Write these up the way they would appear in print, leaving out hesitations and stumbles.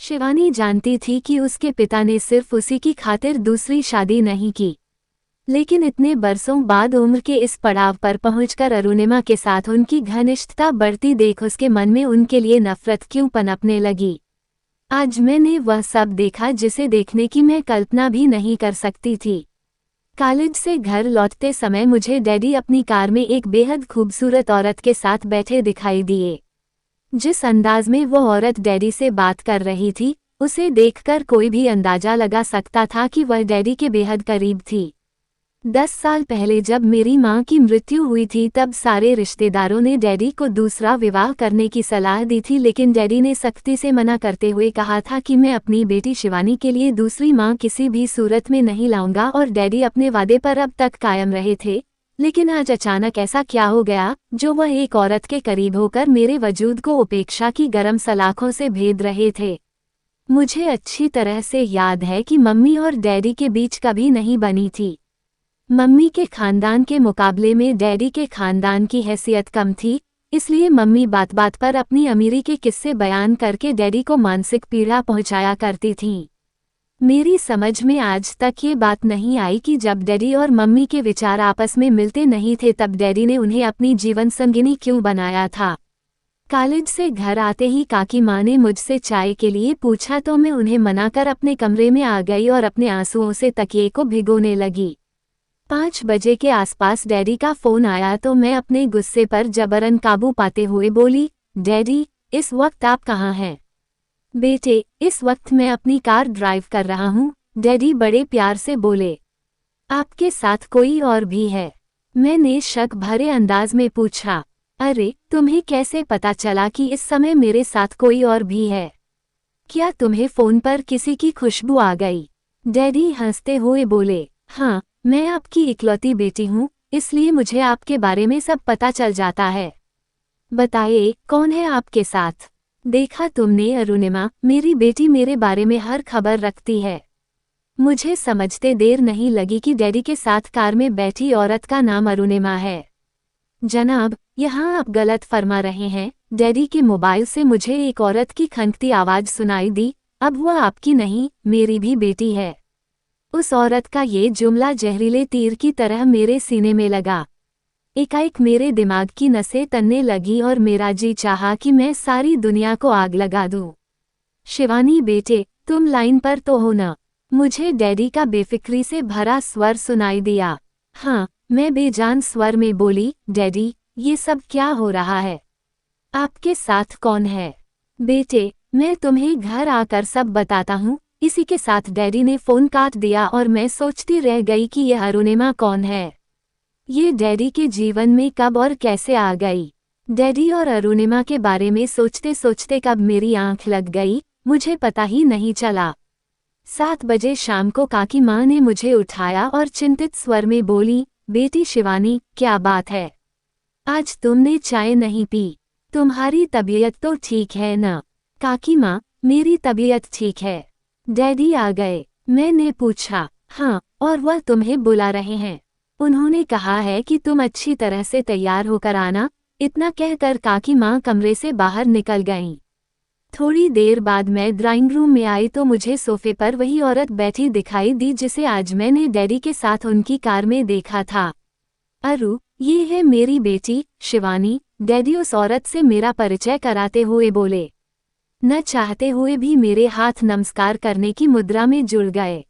शिवानी जानती थी कि उसके पिता ने सिर्फ उसी की खातिर दूसरी शादी नहीं की, लेकिन इतने बरसों बाद उम्र के इस पड़ाव पर पहुंचकर अरुणिमा के साथ उनकी घनिष्ठता बढ़ती देख उसके मन में उनके लिए नफरत क्यों पनपने लगी। आज मैंने वह सब देखा जिसे देखने की मैं कल्पना भी नहीं कर सकती थी। कॉलेज से घर लौटते समय मुझे डैडी अपनी कार में एक बेहद खूबसूरत औरत के साथ बैठे दिखाई दिए। जिस अंदाज में वो औरत डैडी से बात कर रही थी, उसे देखकर कोई भी अंदाजा लगा सकता था कि वह डैडी के बेहद करीब थी। 10 साल पहले जब मेरी मां की मृत्यु हुई थी तब सारे रिश्तेदारों ने डैडी को दूसरा विवाह करने की सलाह दी थी, लेकिन डैडी ने सख्ती से मना करते हुए कहा था कि मैं अपनी बेटी शिवानी के लिए दूसरी मां किसी भी सूरत में नहीं लाऊंगा, और डैडी अपने वादे पर अब तक कायम रहे थे। लेकिन आज अचानक ऐसा क्या हो गया जो वह एक औरत के करीब होकर मेरे वजूद को उपेक्षा की गरम सलाखों से भेद रहे थे। मुझे अच्छी तरह से याद है कि मम्मी और डैडी के बीच कभी नहीं बनी थी। मम्मी के खानदान के मुकाबले में डैडी के खानदान की हैसियत कम थी, इसलिए मम्मी बात बात पर अपनी अमीरी के किस्से बयान करके डैडी को मानसिक पीड़ा पहुंचाया करती थीं। मेरी समझ में आज तक ये बात नहीं आई कि जब डैडी और मम्मी के विचार आपस में मिलते नहीं थे तब डैडी ने उन्हें अपनी जीवन संगिनी क्यों बनाया था। कॉलेज से घर आते ही काकी माँ ने मुझसे चाय के लिए पूछा तो मैं उन्हें मनाकर अपने कमरे में आ गई और अपने आंसुओं से तकिए को भिगोने लगी। 5 बजे के आसपास डैडी का फोन आया तो मैं अपने गुस्से पर जबरन काबू पाते हुए बोली, डैडी, इस वक्त आप कहाँ हैं? बेटे, इस वक्त मैं अपनी कार ड्राइव कर रहा हूँ, डैडी बड़े प्यार से बोले। आपके साथ कोई और भी है? मैंने शक भरे अंदाज में पूछा। अरे, तुम्हें कैसे पता चला कि इस समय मेरे साथ कोई और भी है? क्या तुम्हें फोन पर किसी की खुशबू आ गई? डैडी हंसते हुए बोले, हाँ, मैं आपकी इकलौती बेटी हूँ, इसलिए मुझे आपके बारे में सब पता चल जाता है। बताइए, कौन है आपके साथ? देखा तुमने अरुणिमा, मेरी बेटी मेरे बारे में हर खबर रखती है। मुझे समझते देर नहीं लगी कि डैडी के साथ कार में बैठी औरत का नाम अरुणिमा है। जनाब, यहाँ आप गलत फरमा रहे हैं। डैडी के मोबाइल से मुझे एक औरत की खनकती आवाज सुनाई दी। अब वह आपकी नहीं, मेरी भी बेटी है। उस औरत का ये जुमला जहरीले तीर की तरह मेरे सीने में लगा। एकाएक मेरे दिमाग की नसें तनने लगी और मेरा जी चाहा कि मैं सारी दुनिया को आग लगा दूं। शिवानी बेटे, तुम लाइन पर तो हो ना? मुझे डैडी का बेफिक्री से भरा स्वर सुनाई दिया। हाँ, मैं बेजान स्वर में बोली, डैडी, ये सब क्या हो रहा है? आपके साथ कौन है? बेटे, मैं तुम्हें घर आकर सब बताता हूँ। इसी के साथ डैडी ने फोन काट दिया और मैं सोचती रह गई कि यह अरुणिमा कौन है। ये डैडी के जीवन में कब और कैसे आ गई? डैडी और अरुणिमा के बारे में सोचते सोचते कब मेरी आंख लग गई, मुझे पता ही नहीं चला। 7 बजे शाम को काकी माँ ने मुझे उठाया और चिंतित स्वर में बोली, बेटी शिवानी, क्या बात है? आज तुमने चाय नहीं पी? तुम्हारी तबीयत तो ठीक है ना? काकी माँ, मेरी तबीयत ठीक है। डैडी आ गए? मैंने पूछा। हाँ, और वह तुम्हें बुला रहे हैं। उन्होंने कहा है कि तुम अच्छी तरह से तैयार होकर आना। इतना कहकर काकी माँ कमरे से बाहर निकल गईं। थोड़ी देर बाद मैं ड्राइंग रूम में आई तो मुझे सोफे पर वही औरत बैठी दिखाई दी जिसे आज मैंने डैडी के साथ उनकी कार में देखा था। अरु, ये है मेरी बेटी शिवानी। डैडी उस औरत से मेरा परिचय कराते हुए बोले। न चाहते हुए भी मेरे हाथ नमस्कार करने की मुद्रा में जुड़ गए।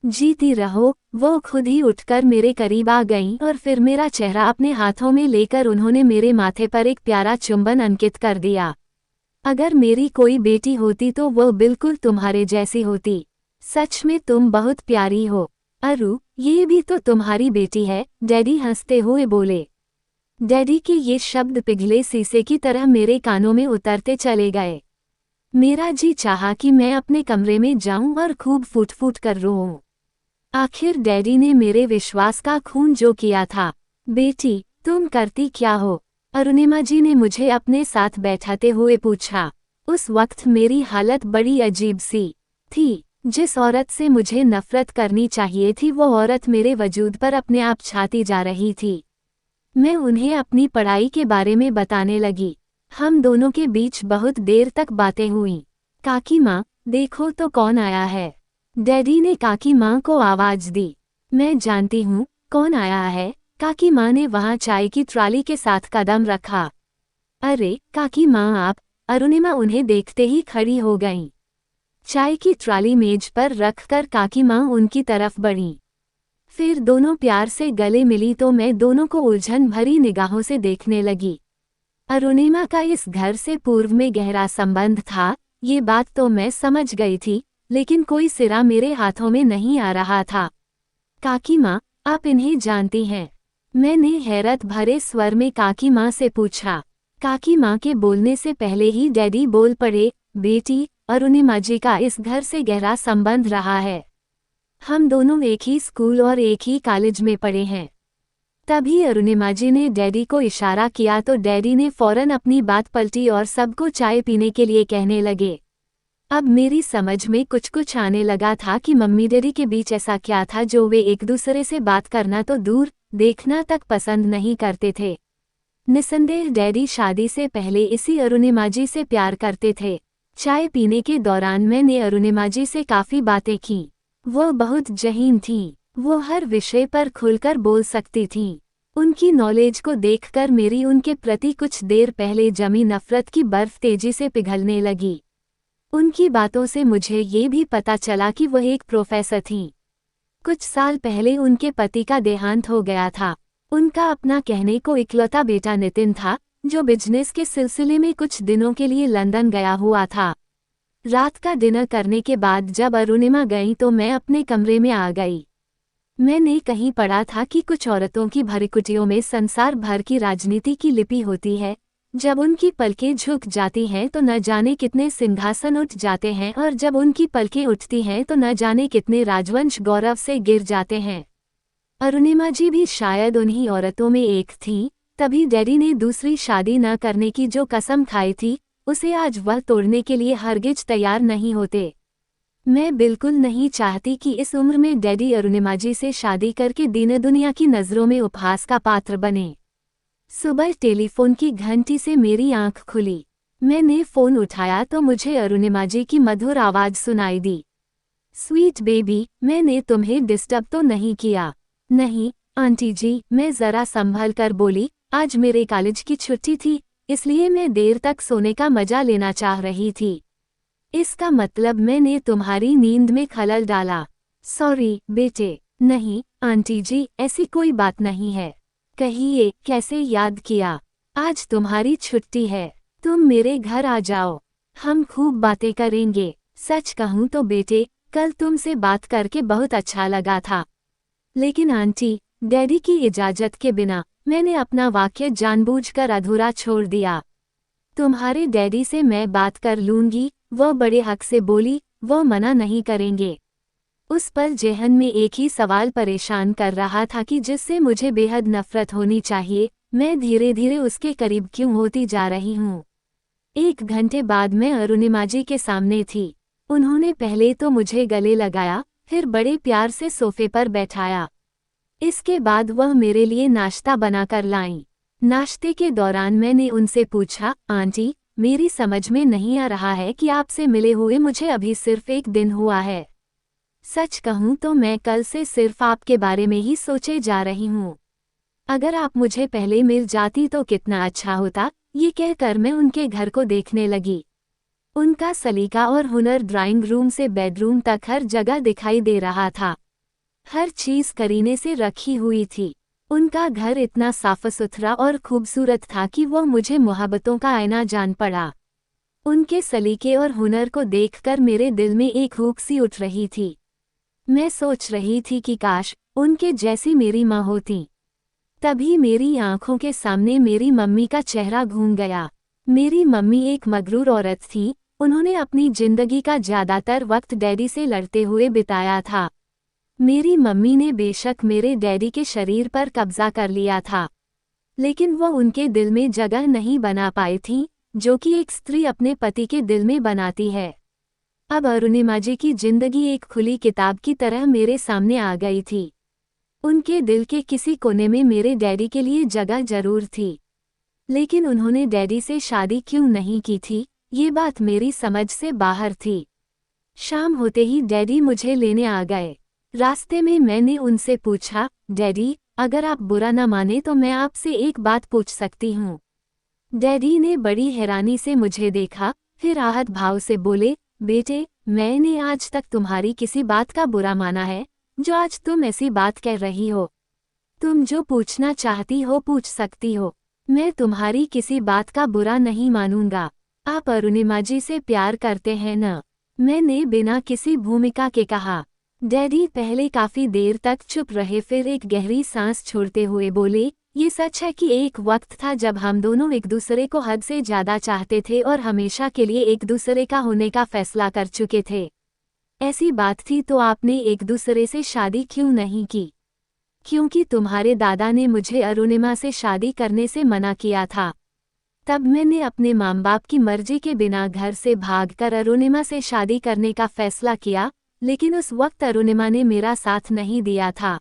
जीती रहो, वो खुद ही उठकर मेरे करीब आ गईं और फिर मेरा चेहरा अपने हाथों में लेकर उन्होंने मेरे माथे पर एक प्यारा चुंबन अंकित कर दिया। अगर मेरी कोई बेटी होती तो वो बिल्कुल तुम्हारे जैसी होती। सच में तुम बहुत प्यारी हो। अरु, ये भी तो तुम्हारी बेटी है? डैडी हंसते हुए बोले। डैडी के ये शब्द पिघले शीशे की तरह मेरे कानों में उतरते चले गए। मेरा जी चाहा कि मैं अपने कमरे में जाऊं और खूब फूट फूट कर रोऊं। आखिर डैडी ने मेरे विश्वास का खून जो किया था। बेटी, तुम करती क्या हो? अरुणिमा जी ने मुझे अपने साथ बैठाते हुए पूछा। उस वक्त मेरी हालत बड़ी अजीब सी थी। जिस औरत से मुझे नफरत करनी चाहिए थी वो औरत मेरे वजूद पर अपने आप छाती जा रही थी। मैं उन्हें अपनी पढ़ाई के बारे में बताने लगी। हम दोनों के बीच बहुत देर तक बातें हुईं। काकी माँ, देखो तो कौन आया है। डैडी ने काकी माँ को आवाज दी। मैं जानती हूँ कौन आया है। काकी माँ ने वहाँ चाय की ट्राली के साथ कदम रखा। अरे काकी माँ आप। अरुणिमा उन्हें देखते ही खड़ी हो गईं। चाय की ट्राली मेज पर रखकर काकी माँ उनकी तरफ बढ़ीं। फिर दोनों प्यार से गले मिली तो मैं दोनों को उलझन भरी निगाहों से देखने लगी। अरुणिमा का इस घर से पूर्व में गहरा संबंध था, ये बात तो मैं समझ गई थी, लेकिन कोई सिरा मेरे हाथों में नहीं आ रहा था। काकी माँ, आप इन्हें जानती हैं? मैंने हैरत भरे स्वर में काकी माँ से पूछा। काकी माँ के बोलने से पहले ही डैडी बोल पड़े, बेटी, अरुणिमा जी का इस घर से गहरा संबंध रहा है। हम दोनों एक ही स्कूल और एक ही कॉलेज में पढ़े हैं। तभी अरुणिमा जी ने डैडी को इशारा किया तो डैडी ने फौरन अपनी बात पलटी और सबको चाय पीने के लिए कहने लगे। अब मेरी समझ में कुछ कुछ आने लगा था कि मम्मी डैडी के बीच ऐसा क्या था जो वे एक दूसरे से बात करना तो दूर, देखना तक पसंद नहीं करते थे। निसंदेह डैडी शादी से पहले इसी अरुणिमा जी से प्यार करते थे। चाय पीने के दौरान मैंने अरुणिमा जी से काफ़ी बातें की। वो बहुत ज़हीन थीं। वो हर विषय पर खुलकर बोल सकती थीं। उनकी नॉलेज को देखकर मेरी उनके प्रति कुछ देर पहले जमी नफरत की बर्फ तेजी से पिघलने लगी। उनकी बातों से मुझे ये भी पता चला कि वह एक प्रोफेसर थीं। कुछ साल पहले उनके पति का देहांत हो गया था। उनका अपना कहने को इकलौता बेटा नितिन था, जो बिजनेस के सिलसिले में कुछ दिनों के लिए लंदन गया हुआ था। रात का डिनर करने के बाद जब अरुणिमा गई तो मैं अपने कमरे में आ गई। मैंने कहीं पढ़ा था कि कुछ औरतों की भरिकुटियों में संसार भर की राजनीति की लिपि होती है। जब उनकी पलकें झुक जाती हैं तो न जाने कितने सिंहासन उठ जाते हैं और जब उनकी पलकें उठती हैं तो न जाने कितने राजवंश गौरव से गिर जाते हैं। अरुणिमा जी भी शायद उन्हीं औरतों में एक थीं। तभी डैडी ने दूसरी शादी न करने की जो कसम खाई थी, उसे आज वह तोड़ने के लिए हरगिज तैयार नहीं होते। मैं बिल्कुल नहीं चाहती कि इस उम्र में डैडी अरुणिमा जी से शादी करके दीन दुनिया की नज़रों में उपहास का पात्र बने। सुबह टेलीफोन की घंटी से मेरी आंख खुली। मैंने फ़ोन उठाया तो मुझे अरुणिमा जी की मधुर आवाज़ सुनाई दी। स्वीट बेबी, मैंने तुम्हें डिस्टर्ब तो नहीं किया? नहीं आंटी जी, मैं ज़रा संभल कर बोली, आज मेरे कॉलेज की छुट्टी थी, इसलिए मैं देर तक सोने का मजा लेना चाह रही थी। इसका मतलब मैंने तुम्हारी नींद में खलल डाला। सॉरी बेटे। नहीं आंटी जी, ऐसी कोई बात नहीं है। कहिए कैसे याद किया? आज तुम्हारी छुट्टी है, तुम मेरे घर आ जाओ, हम खूब बातें करेंगे। सच कहूँ तो बेटे, कल तुमसे बात करके बहुत अच्छा लगा था। लेकिन आंटी, डैडी की इजाज़त के बिना मैंने अपना वाक्य जानबूझकर अधूरा छोड़ दिया। तुम्हारे डैडी से मैं बात कर लूँगी, वह बड़े हक से बोली, वह मना नहीं करेंगे। उस पल जेहन में एक ही सवाल परेशान कर रहा था कि जिससे मुझे बेहद नफरत होनी चाहिए, मैं धीरे धीरे उसके करीब क्यों होती जा रही हूँ। 1 घंटे बाद मैं अरुणिमा जी के सामने थी। उन्होंने पहले तो मुझे गले लगाया, फिर बड़े प्यार से सोफे पर बैठाया। इसके बाद वह मेरे लिए नाश्ता बनाकर लाईं। नाश्ते के दौरान मैंने उनसे पूछा, आंटी, मेरी समझ में नहीं आ रहा है कि आपसे मिले हुए मुझे अभी सिर्फ 1 दिन हुआ है। सच कहूँ तो मैं कल से सिर्फ आपके बारे में ही सोचे जा रही हूँ। अगर आप मुझे पहले मिल जाती तो कितना अच्छा होता, ये कहकर मैं उनके घर को देखने लगी। उनका सलीका और हुनर ड्राइंग रूम से बेडरूम तक हर जगह दिखाई दे रहा था। हर चीज़ करीने से रखी हुई थी। उनका घर इतना साफ सुथरा और खूबसूरत था कि वह मुझे मोहब्बतों का आईना जान पड़ा। उनके सलीके और हुनर को देखकर मेरे दिल में एक हुक सी उठ रही थी। मैं सोच रही थी कि काश उनके जैसी मेरी माँ होती। तभी मेरी आंखों के सामने मेरी मम्मी का चेहरा घूम गया। मेरी मम्मी एक मगरूर औरत थी। उन्होंने अपनी जिंदगी का ज़्यादातर वक्त डैडी से लड़ते हुए बिताया था। मेरी मम्मी ने बेशक मेरे डैडी के शरीर पर कब्जा कर लिया था, लेकिन वो उनके दिल में जगह नहीं बना पाई थी, जो कि एक स्त्री अपने पति के दिल में बनाती है। अब अरुणिमा जी की जिंदगी एक खुली किताब की तरह मेरे सामने आ गई थी। उनके दिल के किसी कोने में मेरे डैडी के लिए जगह जरूर थी, लेकिन उन्होंने डैडी से शादी क्यों नहीं की थी, ये बात मेरी समझ से बाहर थी। शाम होते ही डैडी मुझे लेने आ गए। रास्ते में मैंने उनसे पूछा, डैडी, अगर आप बुरा न माने तो मैं आपसे एक बात पूछ सकती हूँ? डैडी ने बड़ी हैरानी से मुझे देखा, फिर आहत भाव से बोले, बेटे, मैंने आज तक तुम्हारी किसी बात का बुरा माना है, जो आज तुम ऐसी बात कह रही हो? तुम जो पूछना चाहती हो पूछ सकती हो। मैं तुम्हारी किसी बात का बुरा नहीं मानूंगा। आप अरुणिमा जी से प्यार करते हैं न? मैंने बिना किसी भूमिका के कहा। डैडी पहले काफी देर तक चुप रहे, फिर एक गहरी सांस छोड़ते हुए बोले, ये सच है कि एक वक्त था जब हम दोनों एक दूसरे को हद से ज्यादा चाहते थे और हमेशा के लिए एक दूसरे का होने का फैसला कर चुके थे। ऐसी बात थी तो आपने एक दूसरे से शादी क्यों नहीं की? क्योंकि तुम्हारे दादा ने मुझे अरुणिमा से शादी करने से मना किया था। तब मैंने अपने माँ बाप की मर्जी के बिना घर से भागकर अरुणिमा से शादी करने का फैसला किया, लेकिन उस वक्त अरुणिमा ने मेरा साथ नहीं दिया था।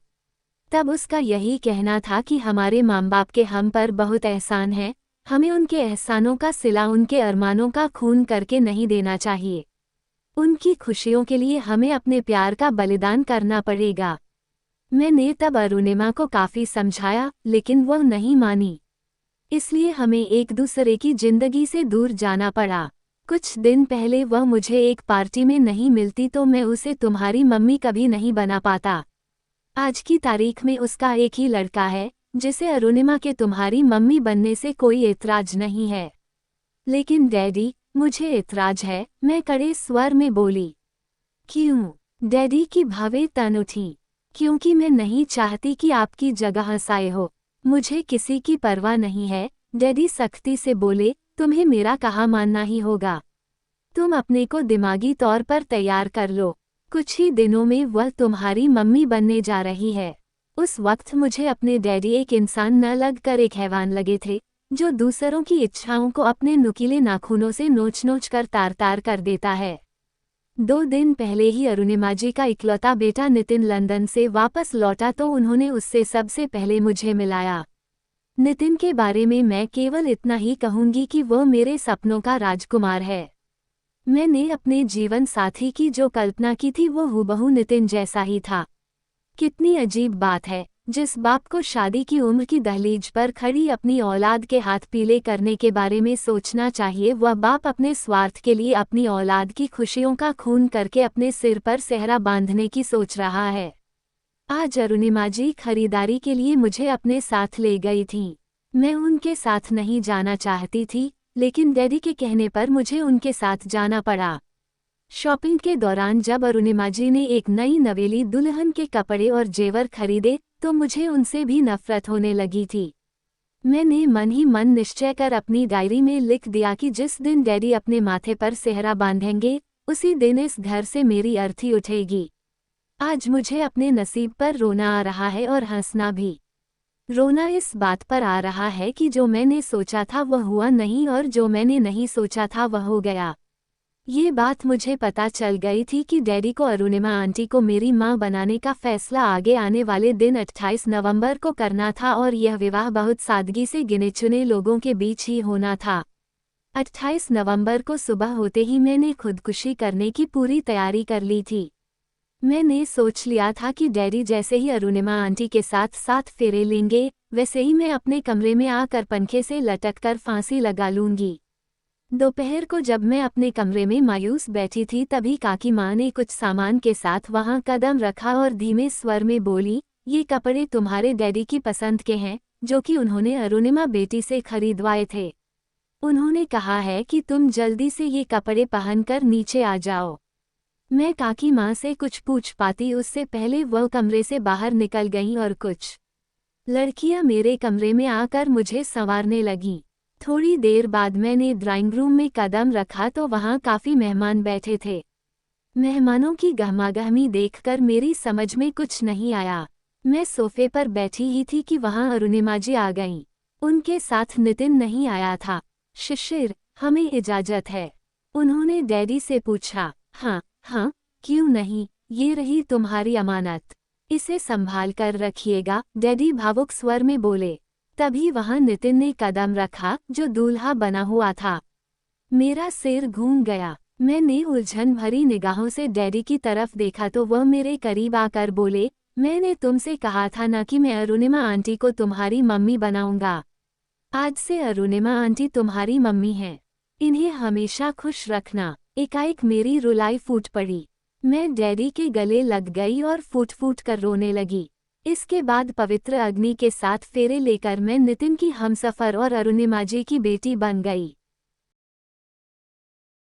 तब उसका यही कहना था कि हमारे माँ बाप के हम पर बहुत एहसान है, हमें उनके एहसानों का सिला उनके अरमानों का खून करके नहीं देना चाहिए। उनकी खुशियों के लिए हमें अपने प्यार का बलिदान करना पड़ेगा। मैंने तब अरुणिमा को काफी समझाया, लेकिन वह नहीं मानी। इसलिए हमें एक दूसरे की जिंदगी से दूर जाना पड़ा। कुछ दिन पहले वह मुझे एक पार्टी में नहीं मिलती तो मैं उसे तुम्हारी मम्मी कभी नहीं बना पाता। आज की तारीख में उसका एक ही लड़का है, जिसे अरुणिमा के तुम्हारी मम्मी बनने से कोई एतराज नहीं है। लेकिन डैडी, मुझे एतराज है, मैं कड़े स्वर में बोली। क्यों? डैडी की भावें तन उठी। क्योंकि मैं नहीं चाहती कि आपकी जगह साए हो। मुझे किसी की परवाह नहीं है, डैडी सख्ती से बोले, तुम्हें मेरा कहा मानना ही होगा। तुम अपने को दिमागी तौर पर तैयार कर लो। कुछ ही दिनों में वह तुम्हारी मम्मी बनने जा रही है। उस वक्त मुझे अपने डैडी एक इंसान न लगकर एक हैवान लगे थे, जो दूसरों की इच्छाओं को अपने नुकीले नाखूनों से नोच नोच कर तार तार कर देता है। 2 दिन पहले ही अरुणिमा जी का इकलौता बेटा नितिन लंदन से वापस लौटा तो उन्होंने उससे सबसे पहले मुझे मिलाया। नितिन के बारे में मैं केवल इतना ही कहूंगी कि वो मेरे सपनों का राजकुमार है। मैंने अपने जीवन साथी की जो कल्पना की थी वो हूबहू नितिन जैसा ही था। कितनी अजीब बात है, जिस बाप को शादी की उम्र की दहलीज पर खड़ी अपनी औलाद के हाथ पीले करने के बारे में सोचना चाहिए, वह बाप अपने स्वार्थ के लिए अपनी औलाद की खुशियों का खून करके अपने सिर पर सेहरा बांधने की सोच रहा है। आज अरुणिमा जी खरीदारी के लिए मुझे अपने साथ ले गई थीं। मैं उनके साथ नहीं जाना चाहती थी, लेकिन डैडी के कहने पर मुझे उनके साथ जाना पड़ा। शॉपिंग के दौरान जब अरुणिमा जी ने एक नई नवेली दुल्हन के कपड़े और जेवर खरीदे तो मुझे उनसे भी नफरत होने लगी थी। मैंने मन ही मन निश्चय कर अपनी डायरी में लिख दिया कि जिस दिन डैडी अपने माथे पर सेहरा बांधेंगे, उसी दिन इस घर से मेरी अर्थी उठेगी। आज मुझे अपने नसीब पर रोना आ रहा है और हंसना भी। रोना इस बात पर आ रहा है कि जो मैंने सोचा था वह हुआ नहीं और जो मैंने नहीं सोचा था वह हो गया। ये बात मुझे पता चल गई थी कि डैडी को अरुणिमा आंटी को मेरी मां बनाने का फैसला आगे आने वाले दिन 28 नवंबर को करना था और यह विवाह बहुत सादगी से गिने चुने लोगों के बीच ही होना था। 28 नवंबर को सुबह होते ही मैंने खुदकुशी करने की पूरी तैयारी कर ली थी। मैंने सोच लिया था कि डैडी जैसे ही अरुणिमा आंटी के साथ 7 फेरे लेंगे, वैसे ही मैं अपने कमरे में आकर पंखे से लटककर फांसी लगा लूंगी। दोपहर को जब मैं अपने कमरे में मायूस बैठी थी तभी काकी माँ ने कुछ सामान के साथ वहां कदम रखा और धीमे स्वर में बोली, ये कपड़े तुम्हारे डैडी की पसंद के हैं, जो कि उन्होंने अरुणिमा बेटी से खरीदवाए थे। उन्होंने कहा है कि तुम जल्दी से ये कपड़े पहनकर नीचे आ जाओ। मैं काकी माँ से कुछ पूछ पाती उससे पहले वह कमरे से बाहर निकल गईं और कुछ लड़कियां मेरे कमरे में आकर मुझे संवारने लगीं। थोड़ी देर बाद मैंने ड्राइंग रूम में कदम रखा तो वहां काफी मेहमान बैठे थे। मेहमानों की गहमागहमी देखकर मेरी समझ में कुछ नहीं आया। मैं सोफे पर बैठी ही थी कि वहां अरुणिमा जी आ गईं। उनके साथ नितिन नहीं आया था। शिशिर, हमें इजाजत है? उन्होंने डैडी से पूछा। हाँ, क्यों नहीं, ये रही तुम्हारी अमानत, इसे संभाल कर रखिएगा, डैडी भावुक स्वर में बोले। तभी वहां नितिन ने कदम रखा जो दूल्हा बना हुआ था। मेरा सिर घूम गया। मैंने उलझन भरी निगाहों से डैडी की तरफ देखा तो वह मेरे करीब आकर बोले, मैंने तुमसे कहा था ना कि मैं अरुणिमा आंटी को तुम्हारी मम्मी बनाऊंगा। आज से अरुणिमा आंटी तुम्हारी मम्मी हैं। इन्हें हमेशा खुश रखना। एकाएक मेरी रुलाई फूट पड़ी। मैं डैडी के गले लग गई और फूट फूट कर रोने लगी। इसके बाद पवित्र अग्नि के साथ फेरे लेकर मैं नितिन की हमसफर और अरुणिमा जी की बेटी बन गई।